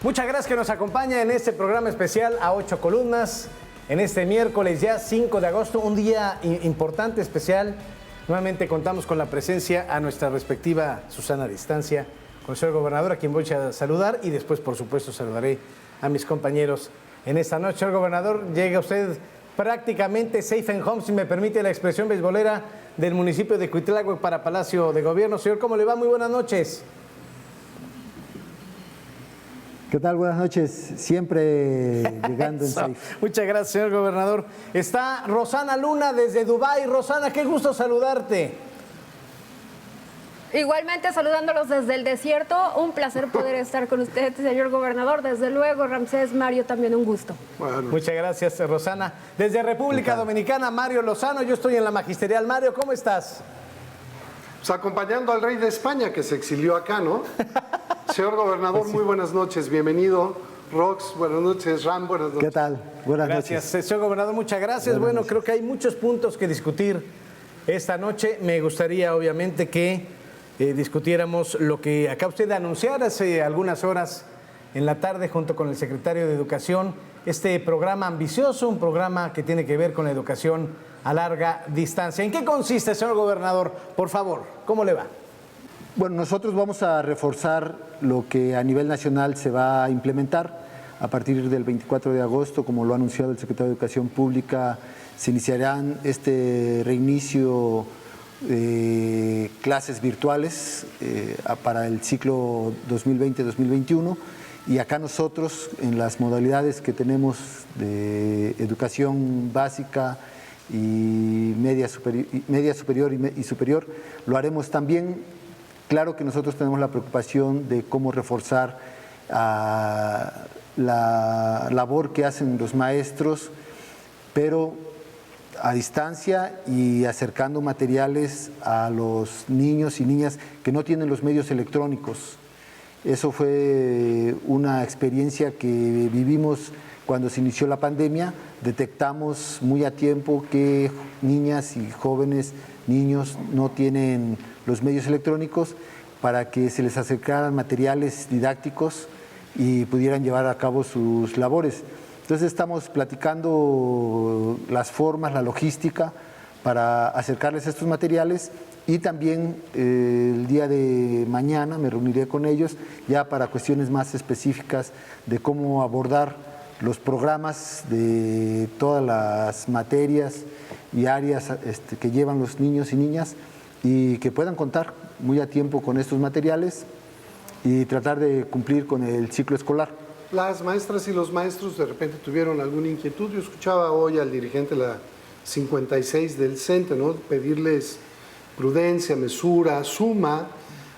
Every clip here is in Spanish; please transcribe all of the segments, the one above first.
Muchas gracias que nos acompaña en este programa especial a 8 columnas. En este miércoles ya 5 de agosto, un día importante, especial. Nuevamente contamos con la presencia a nuestra respectiva Susana a distancia, con el señor gobernador, a quien voy a saludar, y después, por supuesto, saludaré a mis compañeros en esta noche. Señor gobernador, llega usted prácticamente safe and home, si me permite la expresión beisbolera, del municipio de Cuitláhuac para Palacio de Gobierno. Señor, ¿cómo le va? Muy buenas noches. ¿Qué tal? Buenas noches. Siempre llegando en safe. Muchas gracias, señor gobernador. Está Rosana Luna desde Dubái. Rosana, qué gusto saludarte. Igualmente saludándolos desde el desierto, un placer poder estar con usted, señor gobernador. Desde luego, Ramsés, Mario, también un gusto. Bueno. Muchas gracias, Rosana. Desde República Dominicana, Mario Lozano, yo estoy en la magisterial. Mario, ¿cómo estás? Pues acompañando al rey de España, que se exilió acá, ¿no? Señor gobernador, muy buenas noches, bienvenido. Rox, buenas noches. Ram, buenas noches. ¿Qué tal? Buenas noches. Gracias, señor gobernador, muchas gracias. Buenas noches. Creo que hay muchos puntos que discutir esta noche. Me gustaría, obviamente, que discutiéramos lo que acaba usted de anunciar hace algunas horas en la tarde junto con el secretario de Educación, este programa ambicioso, un programa que tiene que ver con la educación a larga distancia. ¿En qué consiste, señor gobernador? Por favor, ¿cómo le va? Bueno, nosotros vamos a reforzar lo que a nivel nacional se va a implementar a partir del 24 de agosto, como lo ha anunciado el secretario de Educación Pública. Se iniciarán este reinicio de clases virtuales para el ciclo 2020-2021, y acá nosotros en las modalidades que tenemos de educación básica y media superior y superior, lo haremos también. Claro que nosotros tenemos la preocupación de cómo reforzar la labor que hacen los maestros, pero a distancia y acercando materiales a los niños y niñas que no tienen los medios electrónicos. Eso fue una experiencia que vivimos cuando se inició la pandemia. Detectamos muy a tiempo que niñas y jóvenes, niños no tienen los medios electrónicos, para que se les acercaran materiales didácticos y pudieran llevar a cabo sus labores. Entonces estamos platicando las formas, la logística para acercarles estos materiales, y también el día de mañana me reuniré con ellos ya para cuestiones más específicas de cómo abordar los programas de todas las materias y áreas que llevan los niños y niñas, y que puedan contar muy a tiempo con estos materiales y tratar de cumplir con el ciclo escolar. Las maestras y los maestros de repente tuvieron alguna inquietud. Yo escuchaba hoy al dirigente de la 56 del CENTE, ¿no?, pedirles prudencia, mesura, suma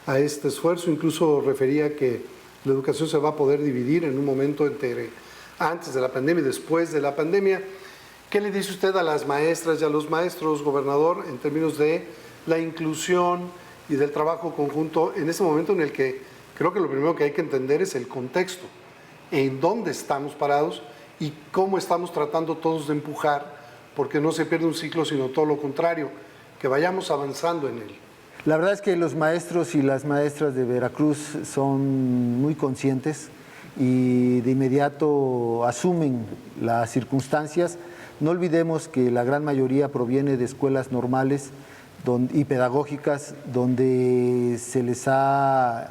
a este esfuerzo. Incluso refería que la educación se va a poder dividir en un momento entre antes de la pandemia y después de la pandemia. ¿Qué le dice usted a las maestras y a los maestros, gobernador, en términos de la inclusión y del trabajo conjunto en este momento en el que creo que lo primero que hay que entender es el contexto, en dónde estamos parados y cómo estamos tratando todos de empujar, porque no se pierde un ciclo, sino todo lo contrario, que vayamos avanzando en él? La verdad es que los maestros y las maestras de Veracruz son muy conscientes y de inmediato asumen las circunstancias. No olvidemos que la gran mayoría proviene de escuelas normales y pedagógicas, donde se les ha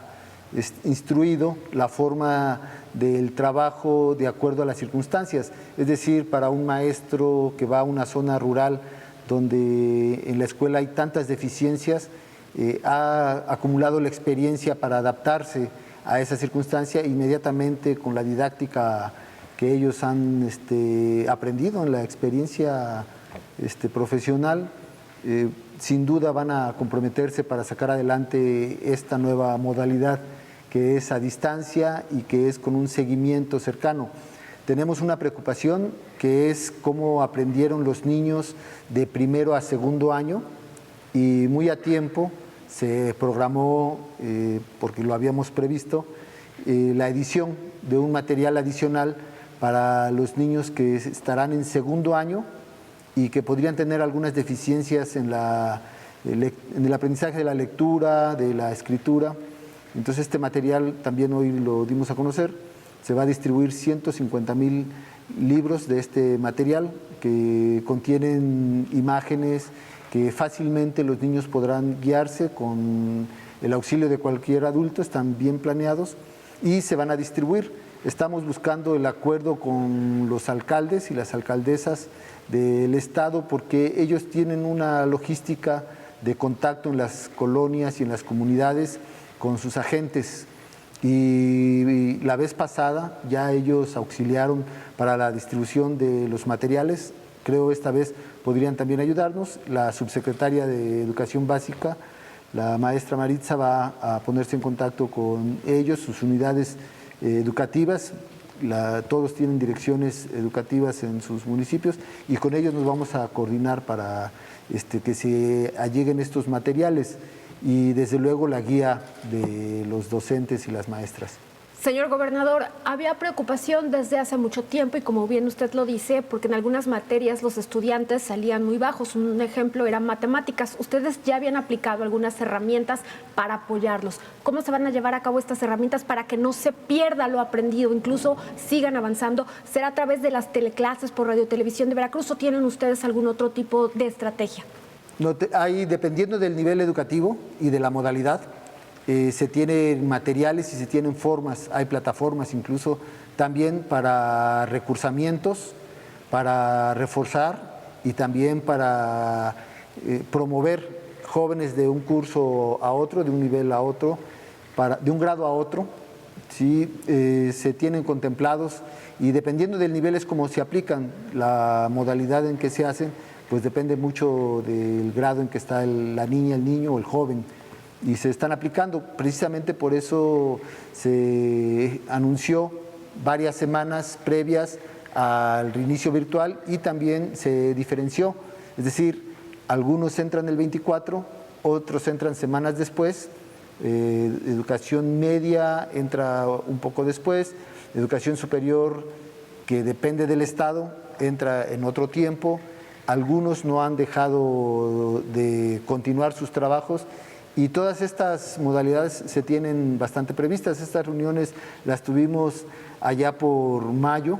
instruido la forma del trabajo de acuerdo a las circunstancias. Es decir, para un maestro que va a una zona rural donde en la escuela hay tantas deficiencias, ha acumulado la experiencia para adaptarse a esa circunstancia inmediatamente con la didáctica que ellos han aprendido en la experiencia profesional. Sin duda van a comprometerse para sacar adelante esta nueva modalidad, que es a distancia y que es con un seguimiento cercano. Tenemos una preocupación, que es cómo aprendieron los niños de primero a segundo año, y muy a tiempo se programó, porque lo habíamos previsto, la edición de un material adicional para los niños que estarán en segundo año y que podrían tener algunas deficiencias en el aprendizaje de la lectura, de la escritura. Entonces este material también hoy lo dimos a conocer, se va a distribuir 150,000 libros de este material que contienen imágenes que fácilmente los niños podrán guiarse con el auxilio de cualquier adulto, están bien planeados y se van a distribuir. Estamos buscando el acuerdo con los alcaldes y las alcaldesas del estado porque ellos tienen una logística de contacto en las colonias y en las comunidades con sus agentes. Y la vez pasada ya ellos auxiliaron para la distribución de los materiales. Creo esta vez podrían también ayudarnos. La subsecretaria de Educación Básica, la maestra Maritza, va a ponerse en contacto con ellos, sus unidades educativas. Todos tienen direcciones educativas en sus municipios y con ellos nos vamos a coordinar para que se alleguen estos materiales y desde luego la guía de los docentes y las maestras. Señor gobernador, había preocupación desde hace mucho tiempo y como bien usted lo dice, porque en algunas materias los estudiantes salían muy bajos. Un ejemplo era matemáticas. Ustedes ya habían aplicado algunas herramientas para apoyarlos. ¿Cómo se van a llevar a cabo estas herramientas para que no se pierda lo aprendido, incluso sigan avanzando? ¿Será a través de las teleclases por Radio Televisión de Veracruz o tienen ustedes algún otro tipo de estrategia? No, dependiendo del nivel educativo y de la modalidad, se tienen materiales y se tienen formas, hay plataformas incluso también para recursamientos, para reforzar y también para promover jóvenes de un curso a otro, de un nivel a otro, de un grado a otro, ¿sí? Se tienen contemplados y dependiendo del nivel es como se aplican, la modalidad en que se hacen, pues depende mucho del grado en que está la niña, el niño o el joven. Y se están aplicando. Precisamente por eso se anunció varias semanas previas al reinicio virtual y también se diferenció. Es decir, algunos entran el 24, otros entran semanas después, educación media entra un poco después, educación superior, que depende del estado, entra en otro tiempo. Algunos no han dejado de continuar sus trabajos. Y todas estas modalidades se tienen bastante previstas. Estas reuniones las tuvimos allá por mayo,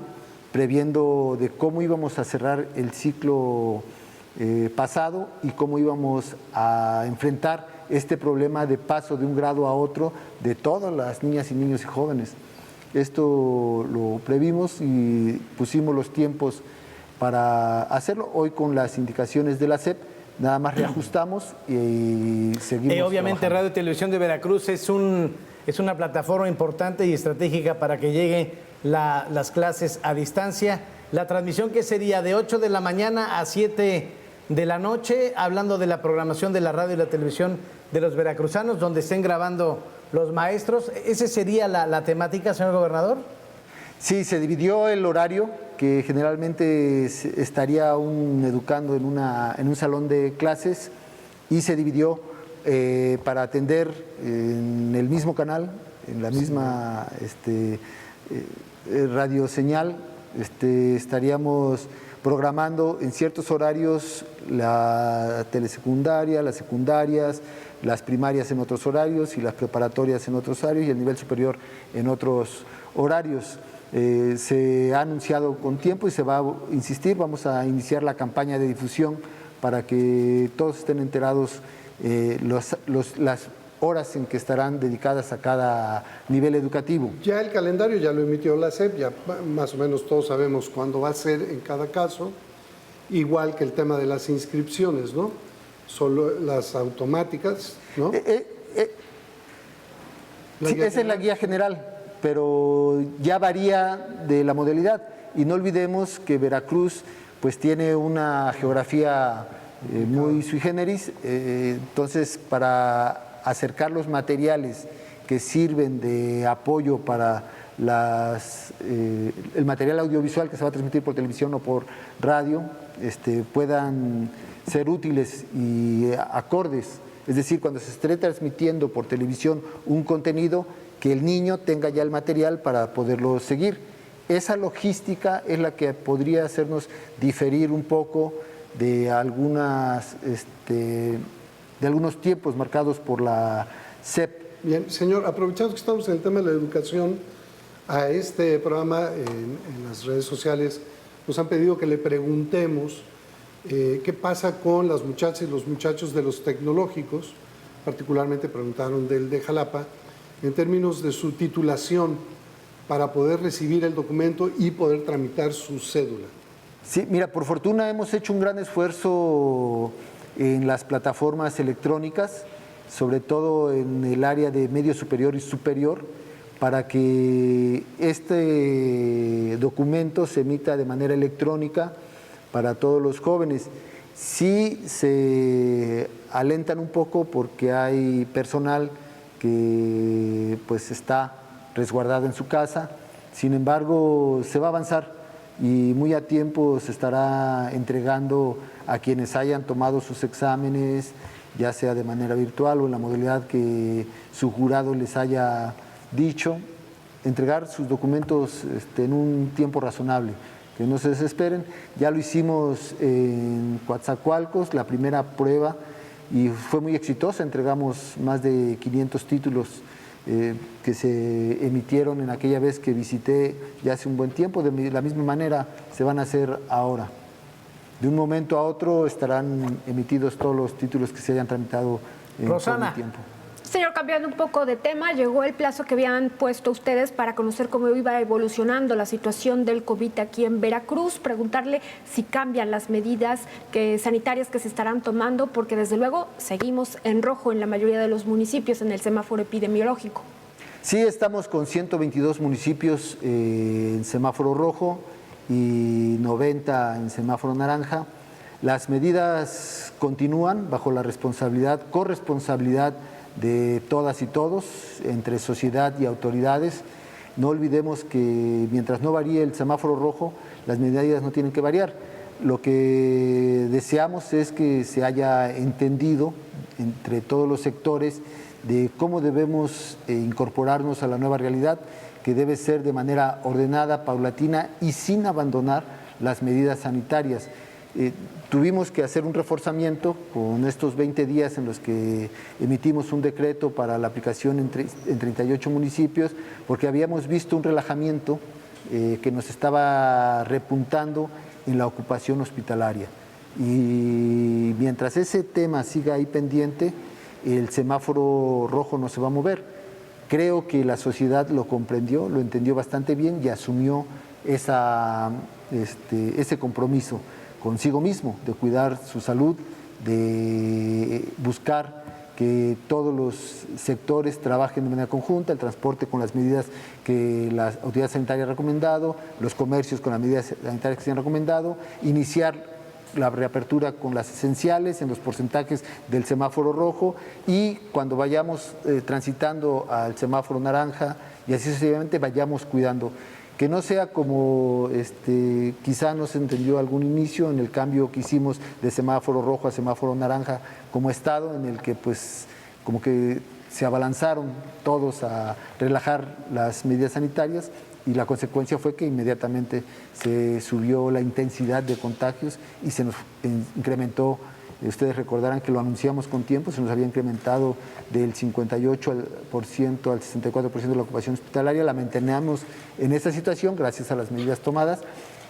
previendo de cómo íbamos a cerrar el ciclo pasado y cómo íbamos a enfrentar este problema de paso de un grado a otro de todas las niñas y niños y jóvenes. Esto lo previmos y pusimos los tiempos para hacerlo. Hoy con las indicaciones de la SEP, nada más reajustamos y seguimos obviamente trabajando. Radio y Televisión de Veracruz es una plataforma importante y estratégica para que lleguen las clases a distancia. La transmisión que sería de 8 de la mañana a 7 de la noche, hablando de la programación de la radio y la televisión de los veracruzanos, donde estén grabando los maestros. ¿Esa sería la temática, señor gobernador? Sí, se dividió el horario, que generalmente estaría educando en un salón de clases, y se dividió para atender en el mismo canal, en la misma radioseñal. Estaríamos programando en ciertos horarios la telesecundaria, las secundarias, las primarias en otros horarios y las preparatorias en otros horarios y el nivel superior en otros horarios. Se ha anunciado con tiempo y se va a insistir, vamos a iniciar la campaña de difusión para que todos estén enterados las horas en que estarán dedicadas a cada nivel educativo. Ya el calendario ya lo emitió la SEP, ya más o menos todos sabemos cuándo va a ser en cada caso, igual que el tema de las inscripciones, ¿no? Solo las automáticas, ¿no? Sí, esa es la guía general, pero ya varía de la modalidad. Y no olvidemos que Veracruz pues tiene una geografía muy sui generis, entonces para acercar los materiales que sirven de apoyo para el material audiovisual que se va a transmitir por televisión o por radio, puedan ser útiles y acordes. Es decir, cuando se esté transmitiendo por televisión un contenido, que el niño tenga ya el material para poderlo seguir. Esa logística es la que podría hacernos diferir un poco de algunos tiempos marcados por la SEP. Bien, señor, aprovechando que estamos en el tema de la educación, a este programa en las redes sociales nos han pedido que le preguntemos qué pasa con las muchachas y los muchachos de los tecnológicos, particularmente preguntaron del de Jalapa, en términos de su titulación para poder recibir el documento y poder tramitar su cédula. Sí, mira, por fortuna hemos hecho un gran esfuerzo en las plataformas electrónicas, sobre todo en el área de medio superior y superior, para que este documento se emita de manera electrónica para todos los jóvenes. Sí se alentan un poco porque hay personal que pues está resguardado en su casa, sin embargo se va a avanzar y muy a tiempo se estará entregando a quienes hayan tomado sus exámenes, ya sea de manera virtual o en la modalidad que su jurado les haya dicho, entregar sus documentos en un tiempo razonable, que no se desesperen. Ya lo hicimos en Coatzacoalcos, la primera prueba, y fue muy exitosa, entregamos más de 500 títulos que se emitieron en aquella vez que visité ya hace un buen tiempo. De la misma manera se van a hacer ahora. De un momento a otro estarán emitidos todos los títulos que se hayan tramitado en todo el tiempo. Señor, cambiando un poco de tema, llegó el plazo que habían puesto ustedes para conocer cómo iba evolucionando la situación del COVID aquí en Veracruz, preguntarle si cambian las medidas sanitarias que se estarán tomando, porque desde luego seguimos en rojo en la mayoría de los municipios en el semáforo epidemiológico. Sí, estamos con 122 municipios en semáforo rojo y 90 en semáforo naranja. Las medidas continúan bajo la corresponsabilidad de todas y todos, entre sociedad y autoridades. No olvidemos que mientras no varíe el semáforo rojo, las medidas no tienen que variar. Lo que deseamos es que se haya entendido entre todos los sectores de cómo debemos incorporarnos a la nueva realidad, que debe ser de manera ordenada, paulatina y sin abandonar las medidas sanitarias. Tuvimos que hacer un reforzamiento con estos 20 días en los que emitimos un decreto para la aplicación en 38 municipios, porque habíamos visto un relajamiento que nos estaba repuntando en la ocupación hospitalaria. Y mientras ese tema siga ahí pendiente, el semáforo rojo no se va a mover. Creo que la sociedad lo comprendió, lo entendió bastante bien y asumió ese compromiso consigo mismo, de cuidar su salud, de buscar que todos los sectores trabajen de manera conjunta, el transporte con las medidas que la autoridad sanitaria ha recomendado, los comercios con las medidas sanitarias que se han recomendado, iniciar la reapertura con las esenciales en los porcentajes del semáforo rojo y cuando vayamos transitando al semáforo naranja y así sucesivamente vayamos cuidando. Que no sea como quizá no se entendió algún inicio en el cambio que hicimos de semáforo rojo a semáforo naranja como estado, en el que pues como que se abalanzaron todos a relajar las medidas sanitarias y la consecuencia fue que inmediatamente se subió la intensidad de contagios y se nos incrementó. Ustedes recordarán que lo anunciamos con tiempo, se nos había incrementado del 58% al 64% de la ocupación hospitalaria, la mantenemos en esta situación gracias a las medidas tomadas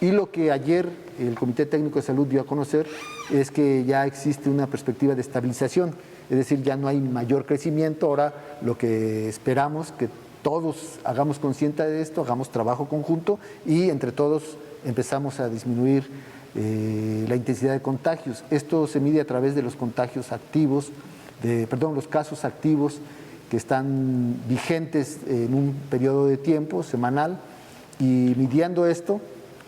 y lo que ayer el Comité Técnico de Salud dio a conocer es que ya existe una perspectiva de estabilización, es decir, ya no hay mayor crecimiento, ahora lo que esperamos que todos hagamos consciente de esto, hagamos trabajo conjunto y entre todos empezamos a disminuir la intensidad de contagios. Esto se mide a través de los contagios activos, los casos activos que están vigentes en un periodo de tiempo semanal y midiendo esto,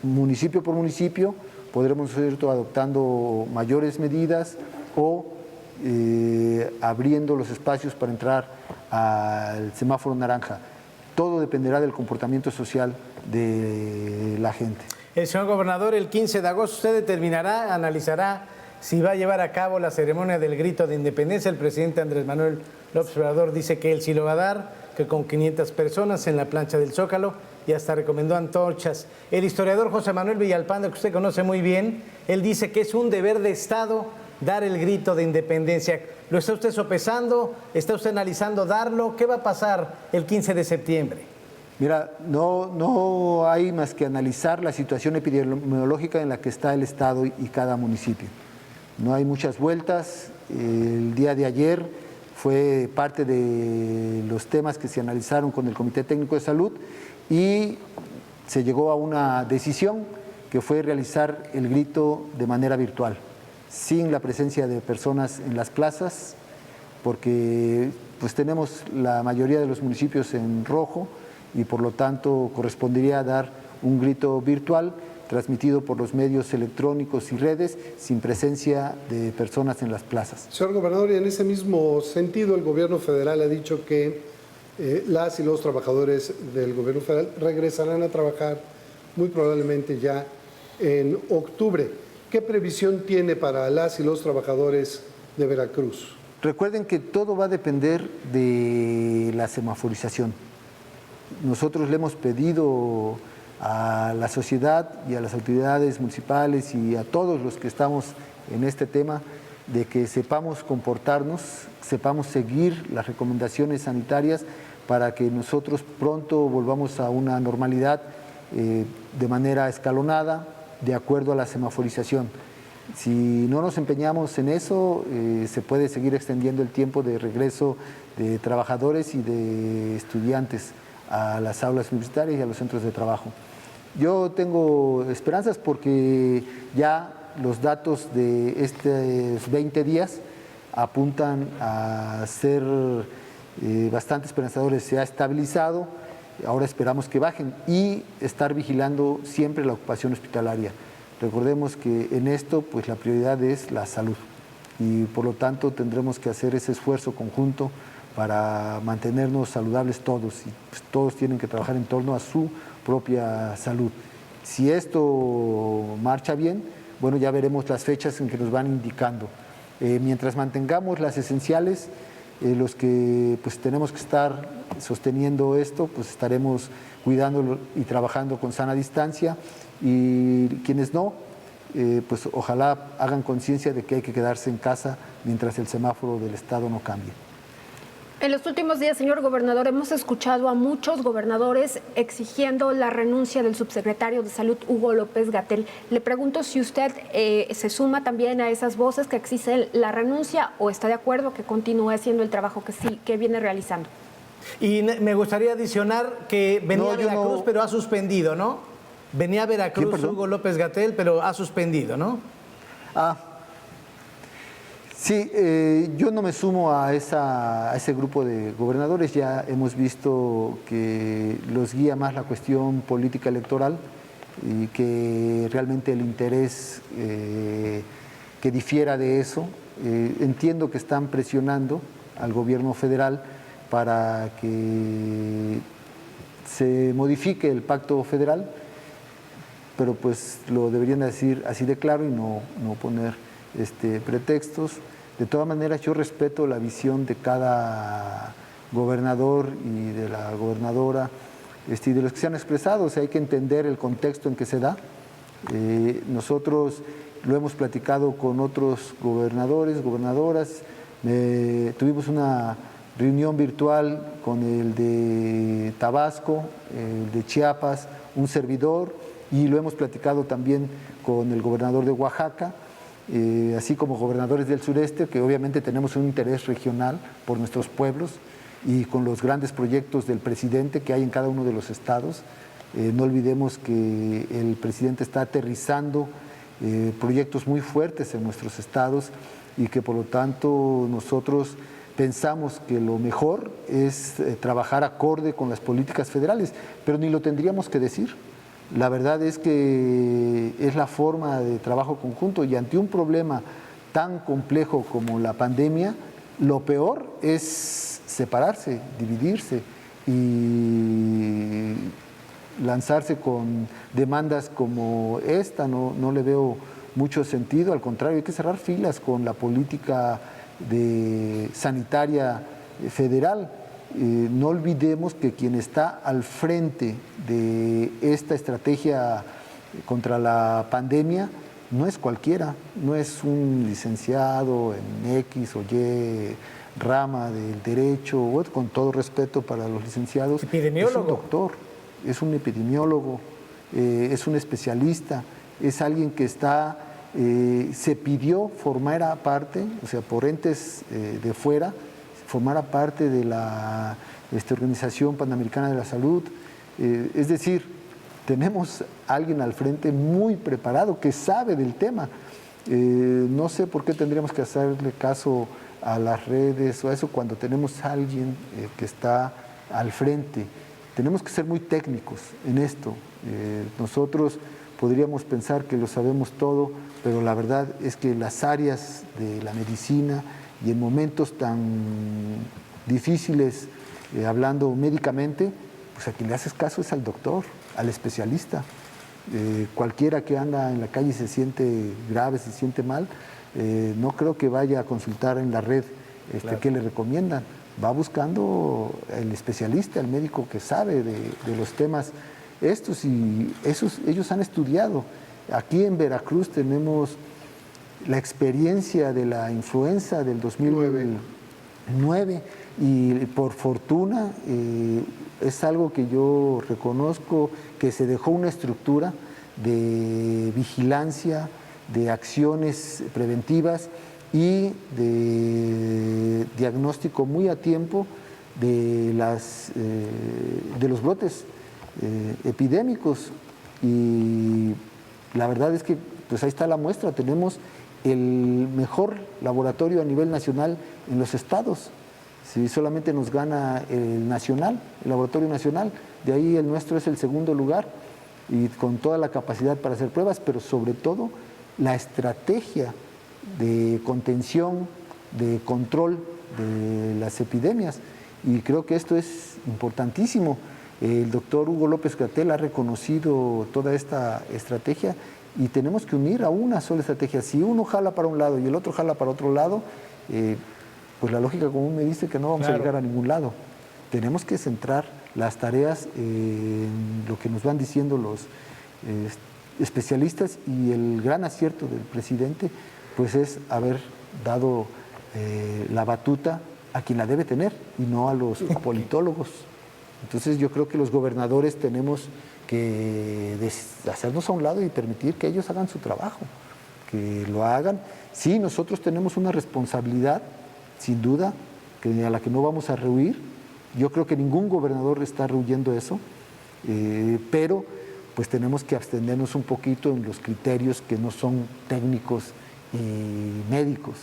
municipio por municipio, podremos ir adoptando mayores medidas o abriendo los espacios para entrar al semáforo naranja. Todo dependerá del comportamiento social de la gente. Señor gobernador, el 15 de agosto usted determinará, analizará si va a llevar a cabo la ceremonia del grito de independencia. El presidente Andrés Manuel López Obrador dice que él sí lo va a dar, que con 500 personas en la plancha del Zócalo y hasta recomendó antorchas. El historiador José Manuel Villalpando, que usted conoce muy bien, él dice que es un deber de Estado dar el grito de independencia. ¿Lo está usted sopesando? ¿Está usted analizando darlo? ¿Qué va a pasar el 15 de septiembre? Mira, no hay más que analizar la situación epidemiológica en la que está el Estado y cada municipio. No hay muchas vueltas. El día de ayer fue parte de los temas que se analizaron con el Comité Técnico de Salud y se llegó a una decisión que fue realizar el grito de manera virtual, sin la presencia de personas en las plazas, porque pues tenemos la mayoría de los municipios en rojo y por lo tanto correspondería dar un grito virtual transmitido por los medios electrónicos y redes sin presencia de personas en las plazas. Señor gobernador, y en ese mismo sentido el gobierno federal ha dicho que las y los trabajadores del gobierno federal regresarán a trabajar muy probablemente ya en octubre. ¿Qué previsión tiene para las y los trabajadores de Veracruz? Recuerden que todo va a depender de la semaforización. Nosotros le hemos pedido a la sociedad y a las autoridades municipales y a todos los que estamos en este tema de que sepamos comportarnos, sepamos seguir las recomendaciones sanitarias para que nosotros pronto volvamos a una normalidad de manera escalonada, de acuerdo a la semaforización. Si no nos empeñamos en eso, se puede seguir extendiendo el tiempo de regreso de trabajadores y de estudiantes a las aulas universitarias y a los centros de trabajo. Yo tengo esperanzas porque ya los datos de estos 20 días apuntan a ser bastante esperanzadores. Se ha estabilizado, ahora esperamos que bajen y estar vigilando siempre la ocupación hospitalaria. Recordemos que en esto pues la prioridad es la salud y por lo tanto tendremos que hacer ese esfuerzo conjunto para mantenernos saludables todos y pues, todos tienen que trabajar en torno a su propia salud. Si esto marcha bien, bueno, ya veremos las fechas en que nos van indicando. Mientras mantengamos las esenciales, los que pues tenemos que estar sosteniendo esto, pues estaremos cuidándolo y trabajando con sana distancia y quienes no, pues ojalá hagan conciencia de que hay que quedarse en casa mientras el semáforo del Estado no cambie. En los últimos días, señor gobernador, hemos escuchado a muchos gobernadores exigiendo la renuncia del subsecretario de Salud, Hugo López-Gatell. Le pregunto si usted se suma también a esas voces que exigen la renuncia o está de acuerdo que continúe haciendo el trabajo que viene realizando. Y me gustaría adicionar que venía a Veracruz, pero ha suspendido, ¿no? Venía a Veracruz Hugo López-Gatell, pero ha suspendido, ¿no? Sí, yo no me sumo a ese grupo de gobernadores, ya hemos visto que los guía más la cuestión política electoral y que realmente el interés que difiera de eso, entiendo que están presionando al gobierno federal para que se modifique el pacto federal, pero pues lo deberían decir así de claro y no poner pretextos. De todas maneras, yo respeto la visión de cada gobernador y de la gobernadora y de los que se han expresado. O sea, hay que entender el contexto en que se da. Nosotros lo hemos platicado con otros gobernadores, gobernadoras. Tuvimos una reunión virtual con el de Tabasco, el de Chiapas, un servidor, y lo hemos platicado también con el gobernador de Oaxaca. Así como gobernadores del sureste, que obviamente tenemos un interés regional por nuestros pueblos y con los grandes proyectos del presidente que hay en cada uno de los estados. No olvidemos que el presidente está aterrizando proyectos muy fuertes en nuestros estados y que por lo tanto nosotros pensamos que lo mejor es trabajar acorde con las políticas federales, pero ni lo tendríamos que decir. La verdad es que es la forma de trabajo conjunto y ante un problema tan complejo como la pandemia, lo peor es separarse, dividirse y lanzarse con demandas como esta. No le veo mucho sentido, al contrario, hay que cerrar filas con la política sanitaria federal. No olvidemos que quien está al frente de esta estrategia contra la pandemia no es cualquiera, no es un licenciado en X o Y rama del derecho, bueno, con todo respeto para los licenciados. Epidemiólogo. Es un doctor, es un epidemiólogo, es un especialista, es alguien que está, se pidió formar parte, o sea, por entes de fuera, formara parte de la Organización Panamericana de la Salud. Es decir, tenemos a alguien al frente muy preparado, que sabe del tema. No sé por qué tendríamos que hacerle caso a las redes o a eso cuando tenemos a alguien que está al frente. Tenemos que ser muy técnicos en esto. Nosotros podríamos pensar que lo sabemos todo, pero la verdad es que las áreas de la medicina y en momentos tan difíciles, hablando médicamente, pues a quien le haces caso es al doctor, al especialista. Cualquiera que anda en la calle y se siente grave, se siente mal, no creo que vaya a consultar en la red Claro. qué le recomiendan. Va buscando el especialista, el médico que sabe de los temas estos, y ellos han estudiado. Aquí en Veracruz tenemos la experiencia de la influenza del 2009 y por fortuna es algo que yo reconozco, que se dejó una estructura de vigilancia, de acciones preventivas y de diagnóstico muy a tiempo de los brotes epidémicos. Y la verdad es que pues ahí está la muestra, tenemos el mejor laboratorio a nivel nacional en los estados. Si solamente nos gana el nacional, el laboratorio nacional, de ahí el nuestro es el segundo lugar, y con toda la capacidad para hacer pruebas, pero sobre todo la estrategia de contención, de control de las epidemias. Y creo que esto es importantísimo. El doctor Hugo López-Gatell ha reconocido toda esta estrategia y tenemos que unir a una sola estrategia. Si uno jala para un lado y el otro jala para otro lado, pues la lógica común me dice que no vamos a llegar a ningún lado. Tenemos que centrar las tareas en lo que nos van diciendo los especialistas, y el gran acierto del presidente pues es haber dado la batuta a quien la debe tener y no a los politólogos. Entonces yo creo que los gobernadores tenemos que hacernos a un lado y permitir que ellos hagan su trabajo, que lo hagan. Sí, nosotros tenemos una responsabilidad, sin duda, a la que no vamos a rehuir. Yo creo que ningún gobernador está rehuyendo eso, pero pues tenemos que abstenernos un poquito en los criterios que no son técnicos y médicos.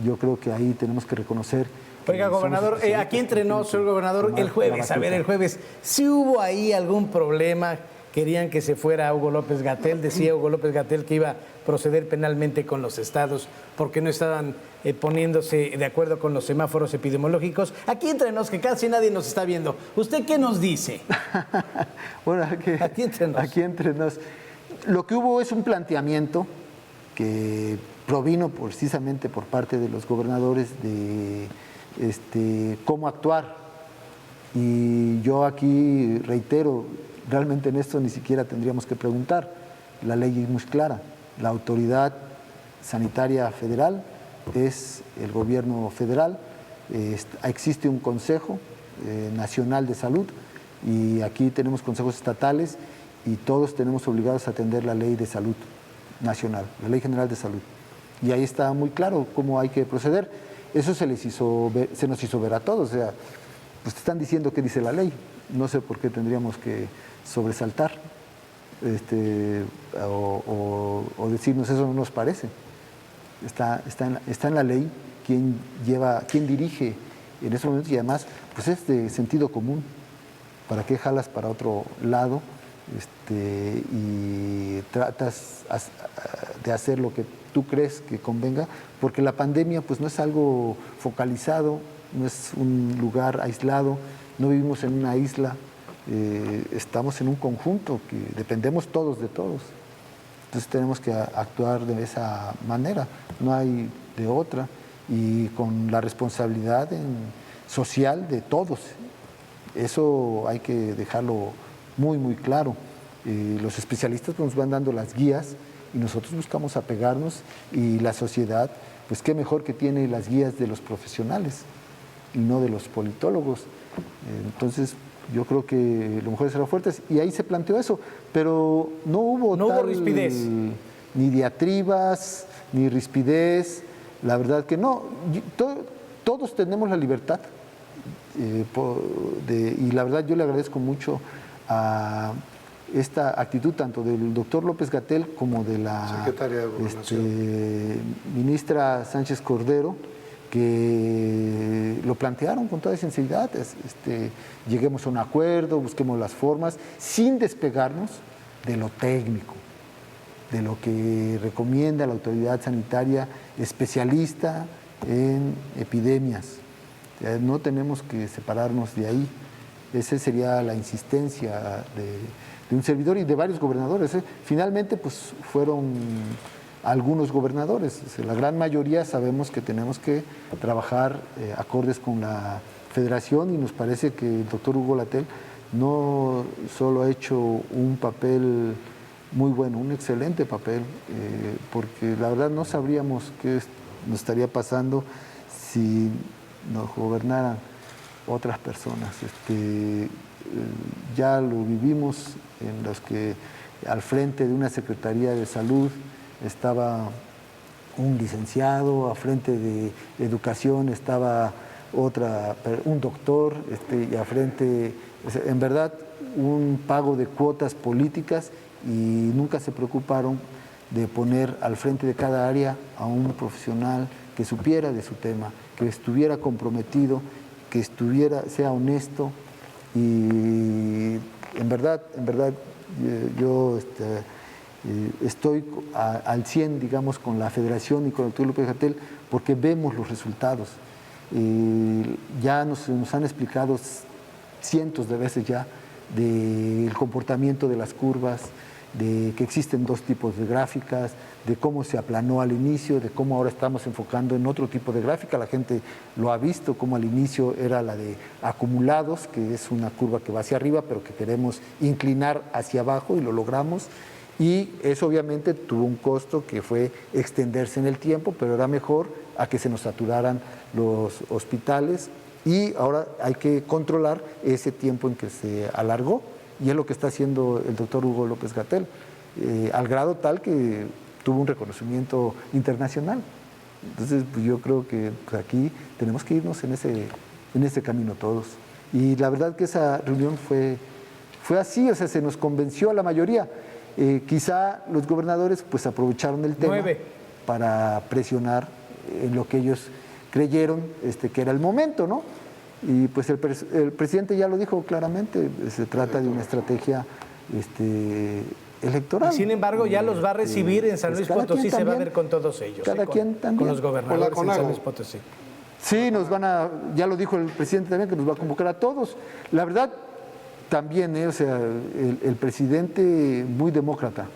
Yo creo que ahí tenemos que reconocer. Oiga, gobernador, aquí entrenó, señor gobernador, el jueves, ¿sí hubo ahí algún problema? Querían que se fuera Hugo López-Gatell, decía Hugo López-Gatell que iba a proceder penalmente con los estados porque no estaban poniéndose de acuerdo con los semáforos epidemiológicos. Aquí entre nos, que casi nadie nos está viendo, ¿usted qué nos dice? Bueno, aquí entre nos. Lo que hubo es un planteamiento que provino precisamente por parte de los gobernadores de cómo actuar. Y yo aquí reitero, realmente en esto ni siquiera tendríamos que preguntar. La ley es muy clara. La autoridad sanitaria federal es el gobierno federal. Existe un Consejo Nacional de Salud y aquí tenemos consejos estatales y todos tenemos obligados a atender la ley de salud nacional, la Ley General de Salud. Y ahí está muy claro cómo hay que proceder. Eso se nos hizo ver a todos. O sea, pues te están diciendo qué dice la ley. No sé por qué tendríamos que sobresaltar o decirnos eso no nos parece. Está en la ley quién dirige en esos momentos, y además pues es de sentido común. ¿Para qué jalas para otro lado y tratas de hacer lo que tú crees que convenga? Porque la pandemia pues no es algo focalizado, no es un lugar aislado, no vivimos en una isla, estamos en un conjunto que dependemos todos de todos. Entonces tenemos que actuar de esa manera, no hay de otra, y con la responsabilidad social de todos. Eso hay que dejarlo muy, muy claro. Los especialistas nos van dando las guías y nosotros buscamos apegarnos, y la sociedad pues qué mejor que tiene las guías de los profesionales y no de los politólogos. Entonces, yo creo que lo mejor es ser fuertes, y ahí se planteó eso, pero no hubo rispidez, ni diatribas, ni rispidez, la verdad que no. Todos tenemos la libertad, y la verdad yo le agradezco mucho a esta actitud tanto del doctor López-Gatell como de la secretaria de Gobernación, ministra Sánchez Cordero, que lo plantearon con toda sinceridad. Lleguemos a un acuerdo, busquemos las formas, sin despegarnos de lo técnico, de lo que recomienda la autoridad sanitaria especialista en epidemias. No tenemos que separarnos de ahí. Esa sería la insistencia de un servidor y de varios gobernadores. Finalmente, pues fueron algunos gobernadores. La gran mayoría sabemos que tenemos que trabajar acordes con la Federación, y nos parece que el doctor Hugo Latell no solo ha hecho un papel muy bueno, un excelente papel, porque la verdad no sabríamos qué nos estaría pasando si nos gobernaran otras personas. Ya lo vivimos en los que al frente de una Secretaría de Salud estaba un licenciado, al frente de Educación estaba un doctor, y al frente, en verdad, un pago de cuotas políticas, y nunca se preocuparon de poner al frente de cada área a un profesional que supiera de su tema, que estuviera comprometido, que sea honesto. Y en verdad, yo estoy al 100, digamos, con la Federación y con el doctor López-Gatell, porque vemos los resultados. Ya nos han explicado cientos de veces ya del comportamiento de las curvas, de que existen dos tipos de gráficas, de cómo se aplanó al inicio, de cómo ahora estamos enfocando en otro tipo de gráfica. La gente lo ha visto, como al inicio era la de acumulados, que es una curva que va hacia arriba, pero que queremos inclinar hacia abajo, y lo logramos. Y eso obviamente tuvo un costo, que fue extenderse en el tiempo, pero era mejor a que se nos saturaran los hospitales, y ahora hay que controlar ese tiempo en que se alargó, y es lo que está haciendo el doctor Hugo López-Gatell, al grado tal que tuvo un reconocimiento internacional. Entonces, pues yo creo que aquí tenemos que irnos en ese camino todos. Y la verdad que esa reunión fue así, o sea, se nos convenció a la mayoría. Quizá los gobernadores pues aprovecharon el tema para presionar en lo que ellos creyeron que era el momento, ¿no? Y pues el presidente ya lo dijo claramente, se trata de una estrategia electoral. Y sin embargo, ya los va a recibir en San Luis Potosí, se va a ver con todos ellos. Cada quien también. Con los gobernadores en San Luis Potosí. Sí, ya lo dijo el presidente también, que nos va a convocar a todos. La verdad, también, o sea, el presidente muy demócrata,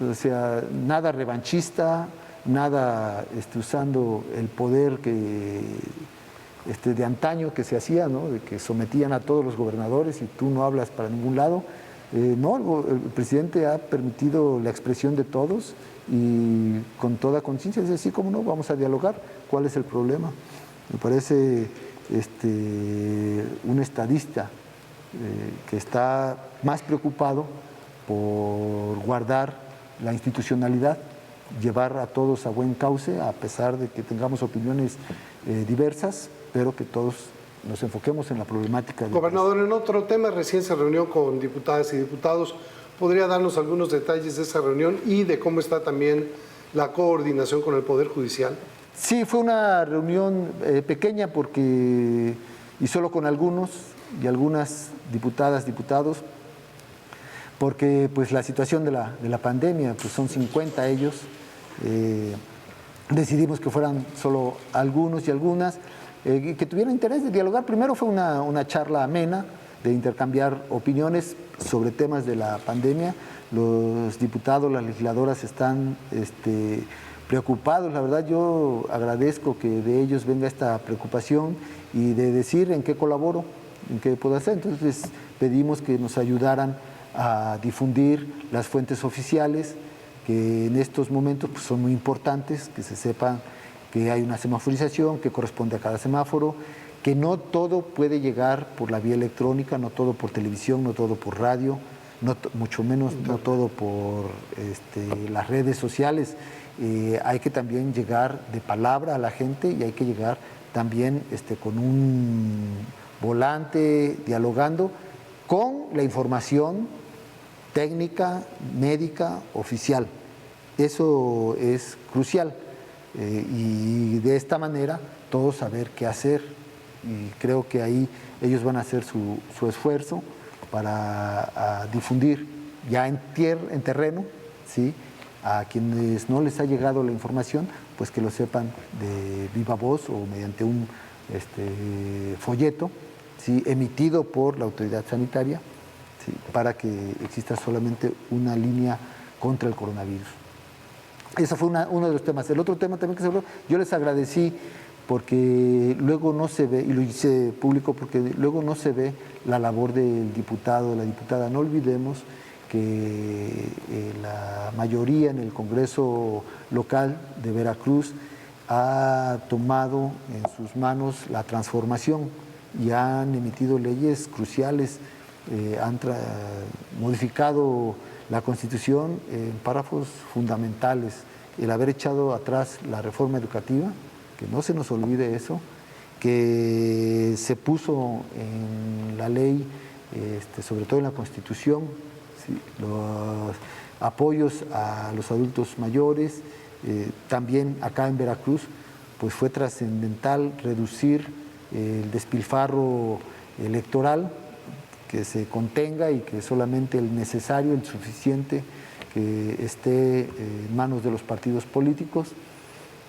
o sea, nada revanchista, nada usando el poder de antaño que se hacía, ¿no? De que sometían a todos los gobernadores y tú no hablas para ningún lado. No, el presidente ha permitido la expresión de todos, y con toda conciencia, es decir, ¿cómo no? Vamos a dialogar, ¿cuál es el problema? Me parece un estadista que está más preocupado por guardar la institucionalidad, llevar a todos a buen cauce, a pesar de que tengamos opiniones diversas, pero que todos nos enfoquemos en la problemática. Gobernador, en otro tema, recién se reunió con diputadas y diputados. ¿Podría darnos algunos detalles de esa reunión y de cómo está también la coordinación con el Poder Judicial? Sí, fue una reunión pequeña y solo con algunos y algunas diputadas, diputados, porque pues la situación de la pandemia, pues son 50 ellos, decidimos que fueran solo algunos y algunas, que tuvieran interés de dialogar. Primero fue una charla amena, de intercambiar opiniones sobre temas de la pandemia. Los diputados, las legisladoras están preocupados. La verdad, yo agradezco que de ellos venga esta preocupación y de decir en qué colaboro, en qué puedo hacer. Entonces pedimos que nos ayudaran a difundir las fuentes oficiales, que en estos momentos pues, son muy importantes, que se sepan que hay una semaforización que corresponde a cada semáforo, que no todo puede llegar por la vía electrónica, no todo por televisión, no todo por radio, mucho menos no todo por las redes sociales. Hay que también llegar de palabra a la gente y hay que llegar también con un volante, dialogando con la información técnica, médica, oficial. Eso es crucial. Y de esta manera todos saber qué hacer, y creo que ahí ellos van a hacer su esfuerzo para difundir ya en terreno, ¿sí? A quienes no les ha llegado la información, pues que lo sepan de viva voz o mediante un folleto, ¿sí? Emitido por la autoridad sanitaria, ¿sí? Para que exista solamente una línea contra el coronavirus. Ese fue uno de los temas. El otro tema también que se habló, yo les agradecí porque luego no se ve, y lo hice público porque luego no se ve la labor del diputado, de la diputada. No olvidemos que la mayoría en el Congreso local de Veracruz ha tomado en sus manos la transformación y han emitido leyes cruciales, han modificado la Constitución en párrafos fundamentales. El haber echado atrás la reforma educativa, que no se nos olvide eso, que se puso en la ley, sobre todo en la Constitución, ¿sí? Los apoyos a los adultos mayores, también acá en Veracruz, pues fue trascendental reducir el despilfarro electoral, que se contenga y que solamente el necesario, el suficiente, que esté en manos de los partidos políticos,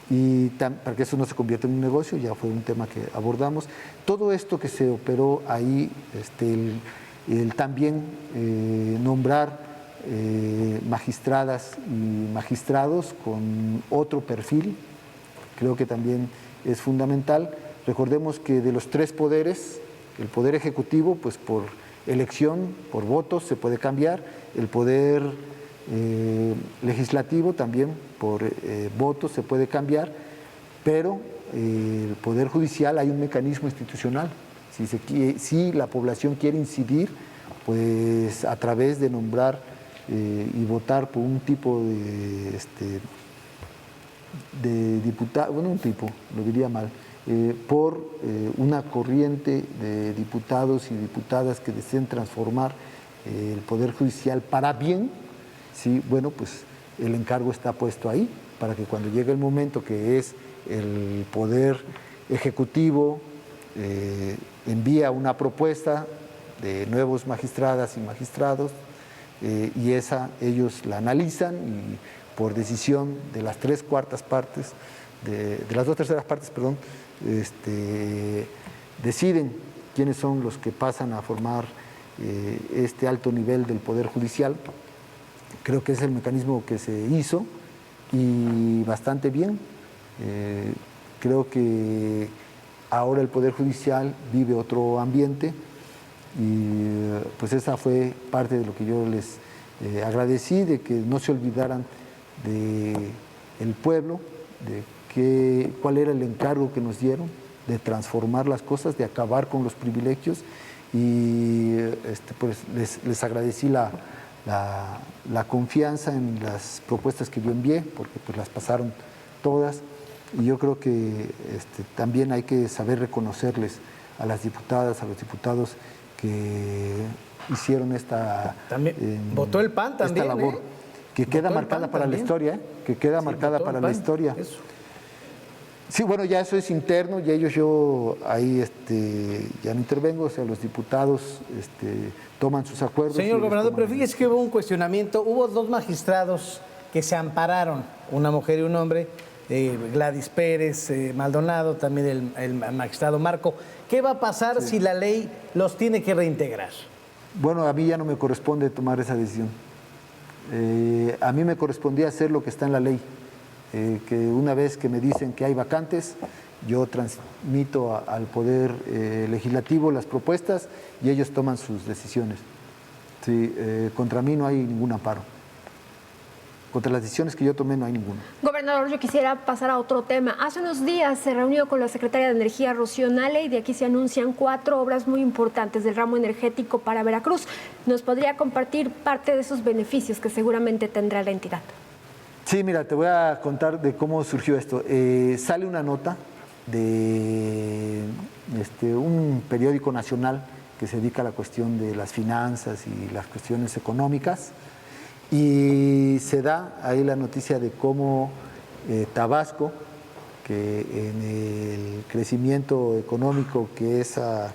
y para que eso no se convierta en un negocio, ya fue un tema que abordamos. Todo esto que se operó ahí, el también nombrar magistradas y magistrados con otro perfil, creo que también es fundamental. Recordemos que de los tres poderes, el poder ejecutivo, pues por elección, por votos se puede cambiar, el poder legislativo también por votos se puede cambiar, pero el poder judicial hay un mecanismo institucional. Si la población quiere incidir, pues a través de nombrar y votar por un tipo de diputado, bueno, un tipo, lo diría mal, por una corriente de diputados y diputadas que deseen transformar el Poder Judicial para bien, sí, bueno, pues el encargo está puesto ahí para que cuando llegue el momento que es el Poder Ejecutivo envía una propuesta de nuevos magistradas y magistrados y ellos la analizan y por decisión de las 3/4 partes, de las 2/3 partes, perdón, deciden quiénes son los que pasan a formar este alto nivel del Poder Judicial. Creo que es el mecanismo que se hizo y bastante bien. Creo que ahora el Poder Judicial vive otro ambiente y pues esa fue parte de lo que yo les agradecí, de que no se olvidaran del pueblo, de cuál era el encargo que nos dieron, de transformar las cosas, de acabar con los privilegios y pues les agradecí la confianza en las propuestas que yo envié, porque pues las pasaron todas y yo creo que también hay que saber reconocerles a las diputadas, a los diputados que hicieron esta votó el PAN también, esta labor, que queda marcada para la historia, que queda marcada para la historia. Eso. Sí, bueno, ya eso es interno, y yo ahí ya no intervengo, o sea, los diputados toman sus acuerdos. Señor gobernador, pero fíjese que hubo un cuestionamiento, hubo 2 magistrados que se ampararon, una mujer y un hombre, Gladys Pérez Maldonado, también el magistrado Marco. ¿Qué va a pasar si la ley los tiene que reintegrar? Bueno, a mí ya no me corresponde tomar esa decisión. A mí me correspondía hacer lo que está en la ley. Que una vez que me dicen que hay vacantes, yo transmito al Poder Legislativo las propuestas y ellos toman sus decisiones. Sí, contra mí no hay ningún amparo. Contra las decisiones que yo tomé no hay ninguna. Gobernador, yo quisiera pasar a otro tema. Hace unos días se reunió con la secretaria de Energía, Rocío Nale, y de aquí se anuncian 4 obras muy importantes del ramo energético para Veracruz. ¿Nos podría compartir parte de esos beneficios que seguramente tendrá la entidad? Sí, mira, te voy a contar de cómo surgió esto. Sale una nota de un periódico nacional que se dedica a la cuestión de las finanzas y las cuestiones económicas, y se da ahí la noticia de cómo Tabasco, que en el crecimiento económico que esa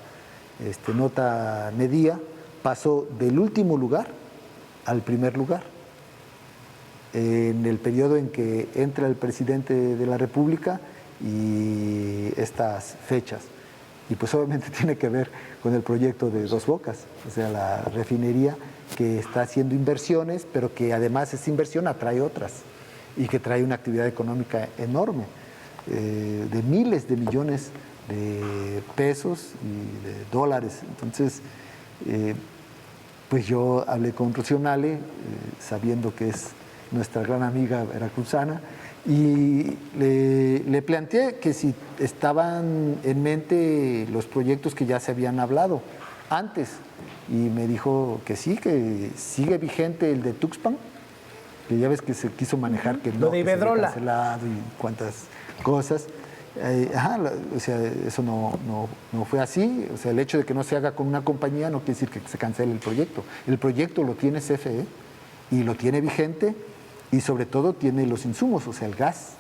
nota medía, pasó del último lugar al primer lugar en el periodo en que entra el presidente de la República y estas fechas. Y pues obviamente tiene que ver con el proyecto de Dos Bocas, o sea, la refinería que está haciendo inversiones, pero que además esa inversión atrae otras y que trae una actividad económica enorme, de miles de millones de pesos y de dólares. Entonces, pues yo hablé con Rocío Nale, sabiendo que es nuestra gran amiga veracruzana, y le planteé que si estaban en mente los proyectos que ya se habían hablado antes, y me dijo que sí, que sigue vigente el de Tuxpan, que ya ves que se quiso manejar, que Lo no, de que se había Iberdrola. cancelado y cuantas cosas. O sea, eso no fue así. O sea, el hecho de que no se haga con una compañía no quiere decir que se cancele el proyecto. El proyecto lo tiene CFE y lo tiene vigente, y sobre todo tiene los insumos, o sea, el gas.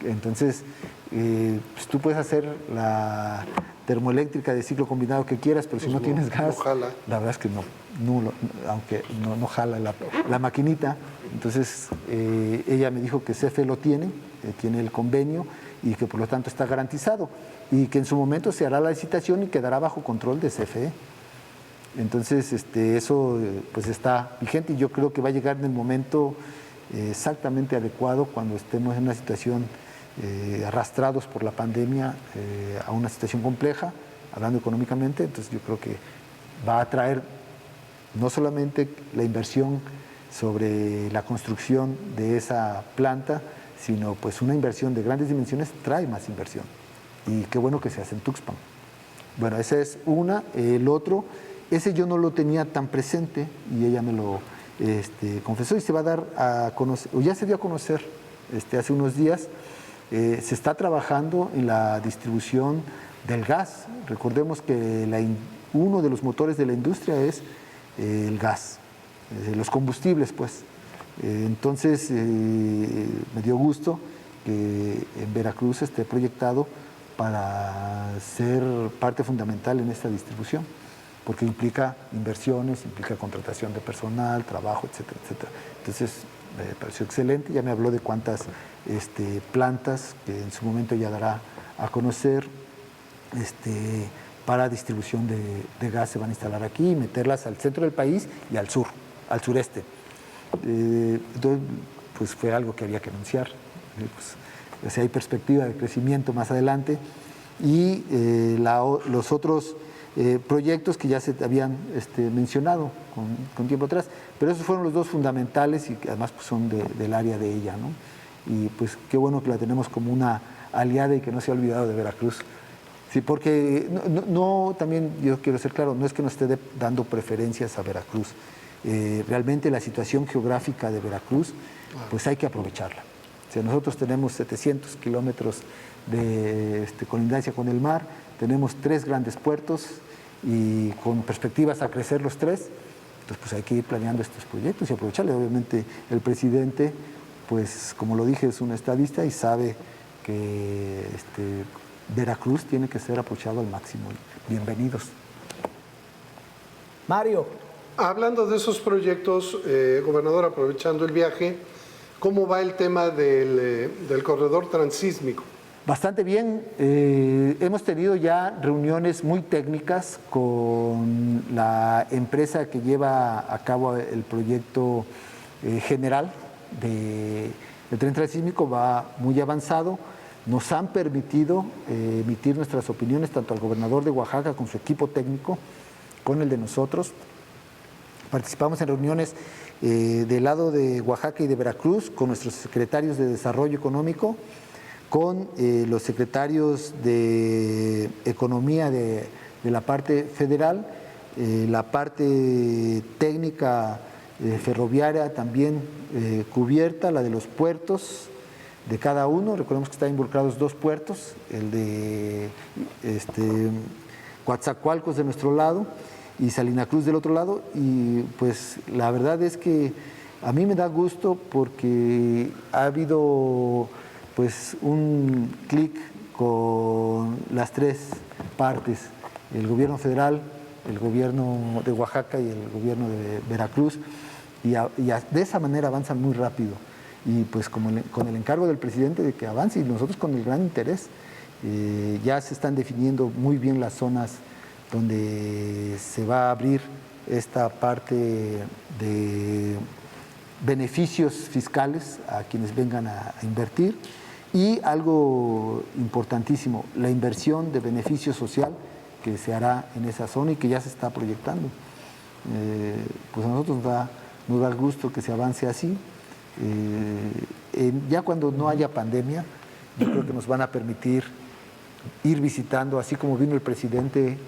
Entonces, pues tú puedes hacer la termoeléctrica de ciclo combinado que quieras, pero si no tienes gas, no jala. la verdad es que nulo, aunque no jala la maquinita. Entonces, ella me dijo que CFE lo tiene el convenio, y que por lo tanto está garantizado, y que en su momento se hará la licitación y quedará bajo control de CFE. Entonces, eso pues está vigente, y yo creo que va a llegar en el momento exactamente adecuado, cuando estemos en una situación arrastrados por la pandemia a una situación compleja, hablando económicamente. Entonces yo creo que va a traer no solamente la inversión sobre la construcción de esa planta, sino pues una inversión de grandes dimensiones trae más inversión. Y qué bueno que se hace en Tuxpan. Bueno, esa es una. El otro, ese yo no lo tenía tan presente, y ella me lo confesó, y se va a dar a conocer, o ya se dio a conocer hace unos días. Se está trabajando en la distribución del gas. Recordemos que uno de los motores de la industria es el gas, los combustibles, pues. Entonces, me dio gusto que en Veracruz esté proyectado para ser parte fundamental en esta distribución, porque implica inversiones, implica contratación de personal, trabajo, etcétera, etcétera. Entonces, me pareció excelente. Ya me habló de cuántas plantas que en su momento ya dará a conocer para distribución de gas se van a instalar aquí, y meterlas al centro del país y al sur, al sureste. Entonces, pues fue algo que había que anunciar. Pues, o sea, hay perspectiva de crecimiento más adelante, y los otros proyectos que ya se habían mencionado con tiempo atrás, pero esos fueron los dos fundamentales, y que además pues, son del área de ella, ¿no? Y pues qué bueno que la tenemos como una aliada y que no se ha olvidado de Veracruz. Sí, porque también yo quiero ser claro, no es que nos esté dando preferencias a Veracruz. Realmente la situación geográfica de Veracruz, pues hay que aprovecharla. O sea, nosotros tenemos 700 kilómetros de colindancia con el mar, tenemos 3 grandes puertos, y con perspectivas a crecer los 3, entonces pues hay que ir planeando estos proyectos y aprovecharle. Obviamente el presidente, pues como lo dije, es un estadista y sabe que Veracruz tiene que ser aprovechado al máximo. Bienvenidos. Mario. Hablando de esos proyectos, gobernador, aprovechando el viaje, ¿cómo va el tema del corredor transísmico? Bastante bien. Hemos tenido ya reuniones muy técnicas con la empresa que lleva a cabo el proyecto general del tren transísmico. Va muy avanzado. Nos han permitido emitir nuestras opiniones, tanto al gobernador de Oaxaca con su equipo técnico, con el de nosotros. Participamos en reuniones del lado de Oaxaca y de Veracruz, con nuestros secretarios de Desarrollo Económico, con los secretarios de Economía de la parte federal, la parte técnica ferroviaria también cubierta, la de los puertos de cada uno. Recordemos que están involucrados 2 puertos, el de Coatzacoalcos de nuestro lado y Salina Cruz del otro lado, y pues la verdad es que a mí me da gusto porque ha habido pues un clic con las 3 partes, el gobierno federal, el gobierno de Oaxaca y el gobierno de Veracruz, y de esa manera avanzan muy rápido. Y pues con el encargo del presidente de que avance, y nosotros con el gran interés, ya se están definiendo muy bien las zonas donde se va a abrir esta parte de beneficios fiscales a quienes vengan a invertir, y algo importantísimo, la inversión de beneficio social que se hará en esa zona y que ya se está proyectando. Pues a nosotros nos da gusto que se avance así. Ya cuando no haya pandemia, yo creo que nos van a permitir ir visitando, así como vino el presidente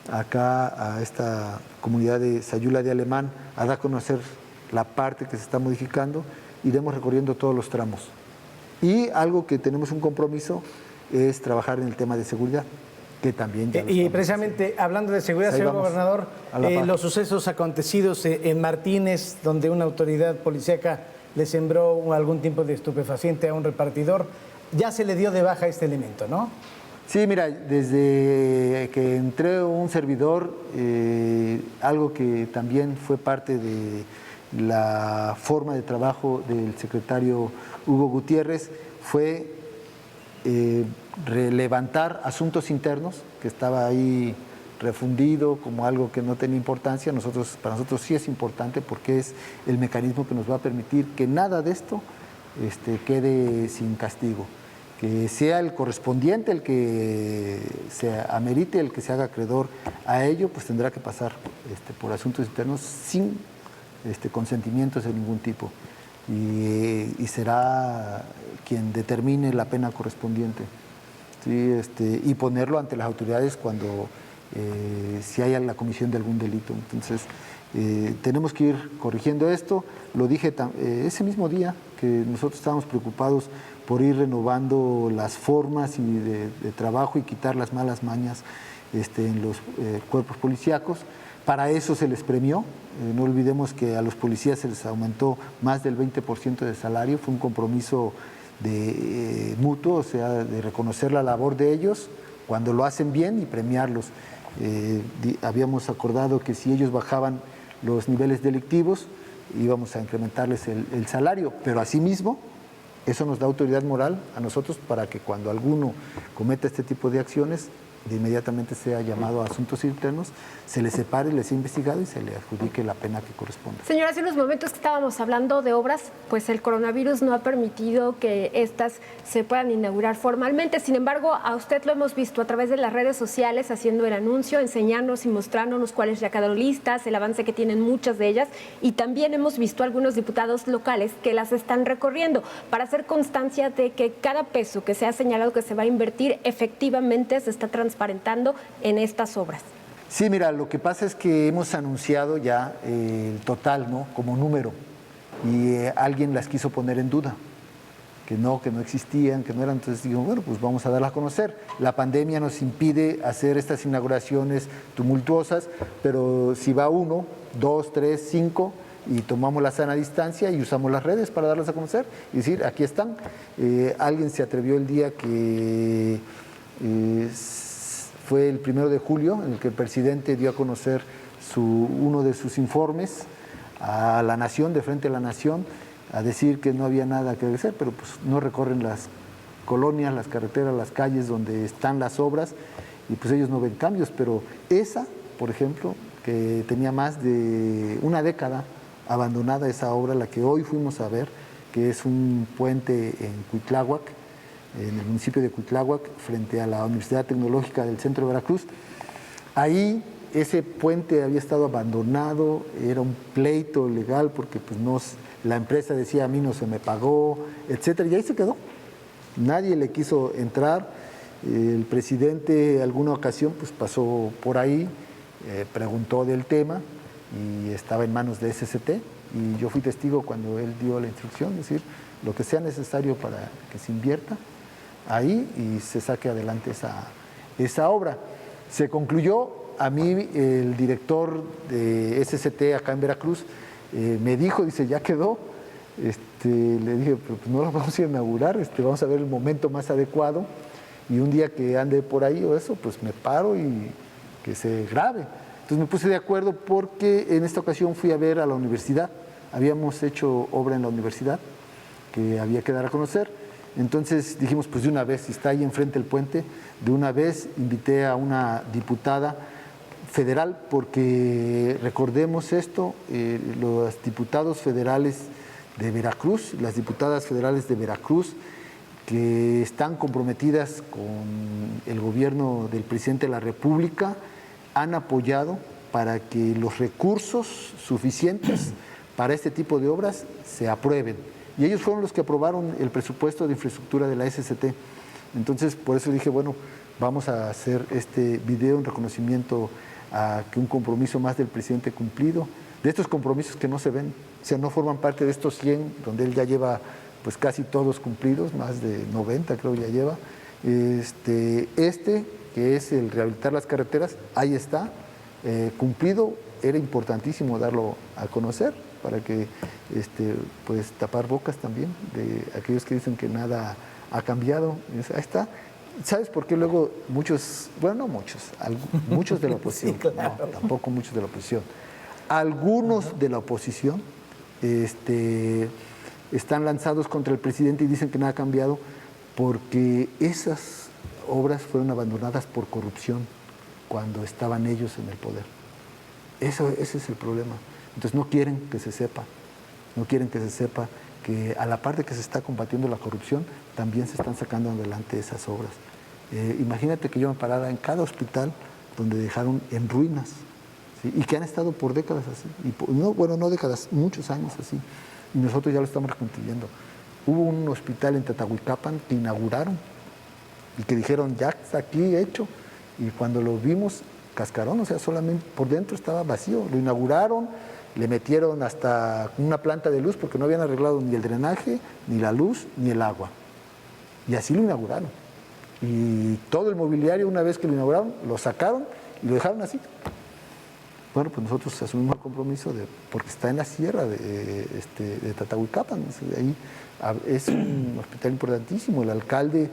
acá a esta comunidad de Sayula de Alemán a dar a conocer la parte que se está modificando, iremos recorriendo todos los tramos. Y algo que tenemos un compromiso es trabajar en el tema de seguridad, que también ya y precisamente hablando de seguridad, señor gobernador, los sucesos acontecidos en Martínez, donde una autoridad policíaca le sembró algún tipo de estupefaciente a un repartidor, ya se le dio de baja este elemento, ¿no? Sí, mira, desde que entré un servidor, algo que también fue parte de la forma de trabajo del secretario Hugo Gutiérrez fue levantar asuntos internos, que estaba ahí refundido como algo que no tenía importancia. Para nosotros sí es importante porque es el mecanismo que nos va a permitir que nada de esto quede sin castigo, que sea el correspondiente el que se amerite, el que se haga acreedor a ello, pues tendrá que pasar por asuntos internos sin consentimientos de ningún tipo, y será quien determine la pena correspondiente, ¿sí? Y ponerlo ante las autoridades cuando si haya la comisión de algún delito. Entonces tenemos que ir corrigiendo esto. Lo dije ese mismo día, que nosotros estábamos preocupados por ir renovando las formas de trabajo y quitar las malas mañas en los cuerpos policíacos. Para eso se les premió. No olvidemos que a los policías se les aumentó más del 20% de salario. Fue un compromiso mutuo, o sea, de reconocer la labor de ellos cuando lo hacen bien y premiarlos. Habíamos acordado que si ellos bajaban los niveles delictivos, íbamos a incrementarles el salario, pero asimismo eso nos da autoridad moral a nosotros para que cuando alguno cometa este tipo de acciones, de inmediatamente sea llamado a asuntos internos, se le separe, le sea investigado y se le adjudique la pena que corresponda. Señora, hace unos momentos que estábamos hablando de obras, pues el coronavirus no ha permitido que estas se puedan inaugurar formalmente. Sin embargo, a usted lo hemos visto a través de las redes sociales haciendo el anuncio, enseñándonos y mostrándonos cuáles ya quedaron listas, el avance que tienen muchas de ellas, y también hemos visto a algunos diputados locales que las están recorriendo para hacer constancia de que cada peso que se ha señalado que se va a invertir efectivamente se está transparentando en estas obras. Sí, mira, lo que pasa es que hemos anunciado ya el total, ¿no?, como número, y alguien las quiso poner en duda, que no existían, que no eran. Entonces digo, bueno, pues vamos a darlas a conocer. La pandemia nos impide hacer estas inauguraciones tumultuosas, pero si va 1, 2, 3, 5 y tomamos la sana distancia y usamos las redes para darlas a conocer y decir, aquí están. Alguien se atrevió el día que fue el 1 de julio, en el que el presidente dio a conocer uno de sus informes a la nación, de frente a la nación, a decir que no había nada que hacer, pero pues no recorren las colonias, las carreteras, las calles donde están las obras, y pues ellos no ven cambios. Pero esa, por ejemplo, que tenía más de una década abandonada, esa obra, la que hoy fuimos a ver, que es un puente en Cuitláhuac, en el municipio de Cuitláhuac, frente a la Universidad Tecnológica del Centro de Veracruz. Ahí ese puente había estado abandonado, era un pleito legal porque pues, la empresa decía a mí no se me pagó, etcétera, y ahí se quedó. Nadie le quiso entrar. El presidente alguna ocasión pues, pasó por ahí, preguntó del tema y estaba en manos de SST y yo fui testigo cuando él dio la instrucción, es decir, lo que sea necesario para que se invierta ahí y se saque adelante esa obra. Se concluyó, a mí el director de SST acá en Veracruz me dijo, dice, ya quedó. Le dije, pero pues no lo vamos a inaugurar, vamos a ver el momento más adecuado y un día que ande por ahí o eso, pues me paro y que se grabe. Entonces me puse de acuerdo porque en esta ocasión fui a ver a la universidad, habíamos hecho obra en la universidad que había que dar a conocer, entonces dijimos, pues de una vez, si está ahí enfrente el puente, de una vez invité a una diputada federal, porque recordemos esto, los diputados federales de Veracruz, las diputadas federales de Veracruz, que están comprometidas con el gobierno del presidente de la República, han apoyado para que los recursos suficientes para este tipo de obras se aprueben. Y ellos fueron los que aprobaron el presupuesto de infraestructura de la SST. Entonces, por eso dije, bueno, vamos a hacer este video en reconocimiento a que un compromiso más del presidente cumplido, de estos compromisos que no se ven, o sea, no forman parte de estos 100, donde él ya lleva pues casi todos cumplidos, más de 90 creo ya lleva. Que es el rehabilitar las carreteras, ahí está, cumplido, era importantísimo darlo a conocer para que pues tapar bocas también de aquellos que dicen que nada ha cambiado. Ahí está. ¿Sabes por qué luego muchos, bueno, no muchos, muchos de la oposición, sí, claro. No, tampoco muchos de la oposición, algunos de la oposición están lanzados contra el presidente y dicen que nada ha cambiado porque esas obras fueron abandonadas por corrupción cuando estaban ellos en el poder? Ese es el problema. Entonces no quieren que se sepa, que a la par de que se está combatiendo la corrupción, también se están sacando adelante esas obras. Imagínate que yo me parara en cada hospital donde dejaron en ruinas, ¿sí? Y que han estado por décadas así, no décadas, muchos años así, y nosotros ya lo estamos reconstruyendo. Hubo un hospital en Tatahuicapan que inauguraron y que dijeron, ya está aquí hecho, y cuando lo vimos, cascarón, o sea, solamente por dentro estaba vacío, lo inauguraron, le metieron hasta una planta de luz porque no habían arreglado ni el drenaje, ni la luz, ni el agua. Y así lo inauguraron. Y todo el mobiliario, una vez que lo inauguraron, lo sacaron y lo dejaron así. Bueno, pues nosotros asumimos el compromiso porque está en la sierra de Tatahuicapan, ahí es un hospital importantísimo. El alcalde,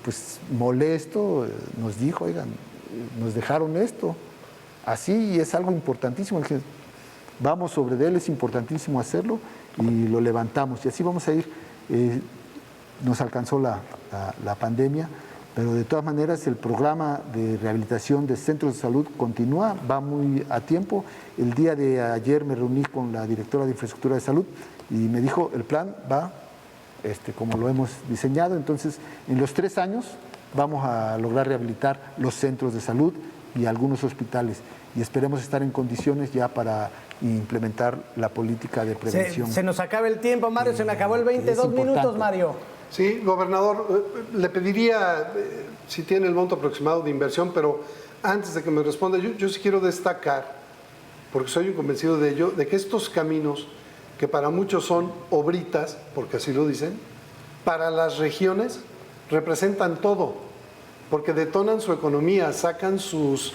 pues molesto, nos dijo, oigan, nos dejaron esto, así, y es algo importantísimo. Vamos sobre él, es importantísimo hacerlo, y lo levantamos, y así vamos a ir. Nos alcanzó la pandemia, pero de todas maneras el programa de rehabilitación de centros de salud continúa, va muy a tiempo. El día de ayer me reuní con la directora de infraestructura de salud y me dijo, el plan va como lo hemos diseñado, entonces en los 3 años vamos a lograr rehabilitar los centros de salud y algunos hospitales, y esperemos estar en condiciones ya para implementar la política de prevención. Se nos acaba el tiempo, Mario, se me acabó el 22 minutos, Mario. Sí, gobernador, le pediría si tiene el monto aproximado de inversión, pero antes de que me responda, yo sí quiero destacar, porque soy un convencido de ello, de que estos caminos, que para muchos son obritas, porque así lo dicen, para las regiones representan todo, porque detonan su economía, sacan sus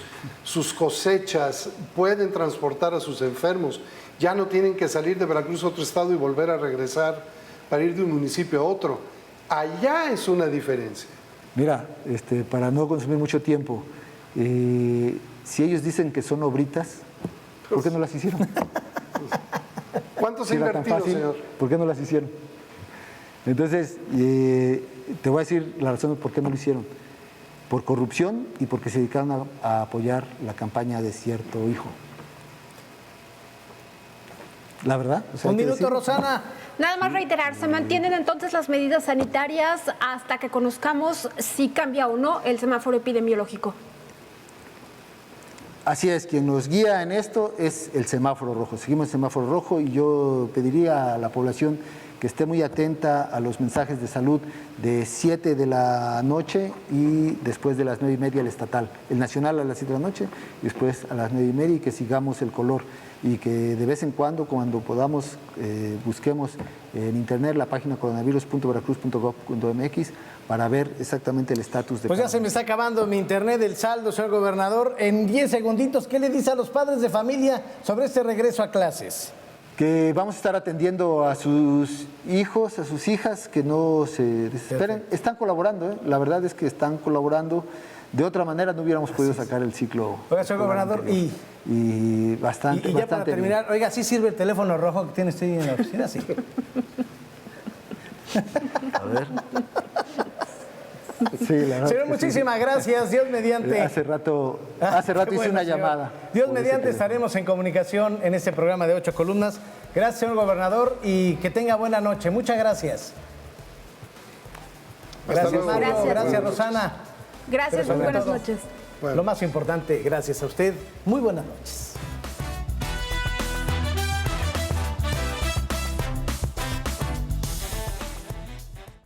cosechas, pueden transportar a sus enfermos, ya no tienen que salir de Veracruz a otro estado y volver a regresar para ir de un municipio a otro. Allá es una diferencia. Mira, para no consumir mucho tiempo, si ellos dicen que son obritas, ¿por qué no las hicieron? ¿Cuánto se ha invertido, señor? ¿Por qué no las hicieron? Entonces, te voy a decir la razón de por qué no lo hicieron. Por corrupción y porque se dedicaron a apoyar la campaña de cierto hijo. La verdad. O sea, un minuto, Rosana. Nada más reiterar, ¿se mantienen entonces las medidas sanitarias hasta que conozcamos si cambia o no el semáforo epidemiológico? Así es, quien nos guía en esto es el semáforo rojo. Seguimos el semáforo rojo y yo pediría a la población que esté muy atenta a los mensajes de salud de 7 de la noche y después de las 9:30 el estatal. El nacional a las 7 de la noche y después a las 9:30 y que sigamos el color. Y que de vez en cuando podamos, busquemos en internet la página coronavirus.veracruz.gov.mx para ver exactamente el estatus de Pues ya se me está acabando mi internet, el saldo, señor gobernador. En 10 segunditos, ¿qué le dice a los padres de familia sobre este regreso a clases? Que vamos a estar atendiendo a sus hijos, a sus hijas, que no se desesperen. Perfecto. Están colaborando, ¿eh? La verdad es que están colaborando. De otra manera no hubiéramos podido sacar el ciclo. Oiga, señor gobernador, y bastante. Y ya para bastante terminar, bien. oiga, ¿sí sirve el teléfono rojo que tiene usted en la oficina? Sí. A ver. Sí, la verdad Señor, que muchísimas gracias. Dios mediante. sí. Hace rato Qué hice bueno, una señor. llamada. Dios por mediante ese estaremos en comunicación en este programa de 8 columnas. Gracias, señor gobernador, y que tenga buena noche. Muchas gracias. Gracias, luego. Mario. Gracias. Gracias, Rosana. Gracias, Pero muy sobre buenas todo, noches. Lo más importante, gracias a usted. Muy buenas noches.